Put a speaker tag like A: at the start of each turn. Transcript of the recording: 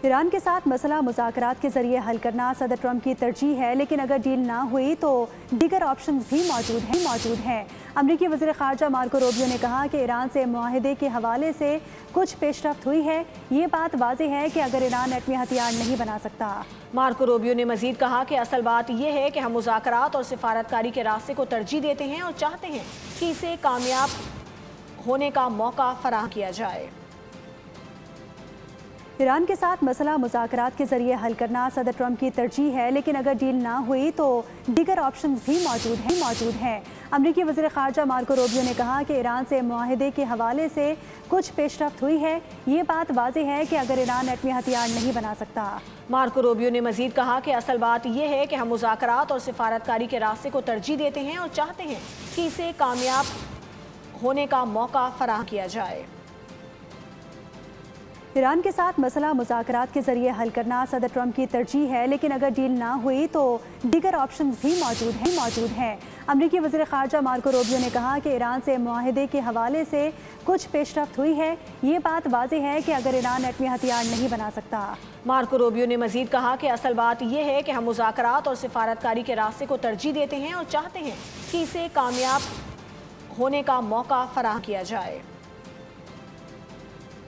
A: Iran के साथ मसला मुज़ाकरात के ज़रिए हल करना सदर ट्रंप की तरजीह है, लेकिन अगर डील ना हुई तो दीगर ऑप्शंस भी मौजूद हैं। अमरीकी वज़ीर ख़ारजा मार्को रूबियो ने कहा कि ईरान से मुआहदे के हवाले से कुछ पेशरफ्त हुई है। ये बात वाज़ेह है कि अगर ईरान एटमी हथियार नहीं बना सकता।
B: मार्को रूबियो ने मज़ीद कहा कि असल बात यह है कि हम मुज़ाकरात और सिफारतकारी के रास्ते को तरजीह देते हैं और चाहते हैं कि इसे कामयाब होने का मौका फराहम किया जाए।
A: ईरान के साथ मसला मुज़ाकरात के ज़रिए हल करना सदर ट्रंप की तरजीह है, लेकिन अगर डील ना हुई तो दीगर ऑप्शंस भी मौजूद हैं। अमरीकी वज़ीर ख़ारजा मार्को रूबियो ने कहा कि ईरान से मुआहदे के हवाले से कुछ पेशरफ्त हुई है। ये बात वाज़ेह है कि अगर ईरान एटमी हथियार नहीं बना सकता।
B: मार्को रूबियो ने मज़ीद कहा कि असल बात यह है कि हम मुज़ाकरात और सिफारतकारी के रास्ते को तरजीह देते हैं और चाहते हैं कि इसे कामयाब होने का मौका फराहम किया जाए।
A: ईरान के साथ मसला मुज़ाकरात के ज़रिए हल करना सदर ट्रंप की तरजीह है, लेकिन अगर डील ना हुई तो दीगर ऑप्शंस भी मौजूद हैं। अमरीकी वज़ीर ख़ारजा मार्को रूबियो ने कहा कि ईरान से मुआहदे के हवाले से कुछ पेशरफ्त हुई है। ये बात वाज़ेह है कि अगर ईरान एटमी हथियार नहीं बना सकता।
B: मार्को रूबियो ने मज़ीद कहा कि असल बात यह है कि हम मुज़ाकरात और सिफारतकारी के रास्ते को तरजीह देते हैं और चाहते हैं कि इसे कामयाब होने का मौका फराहम किया जाए।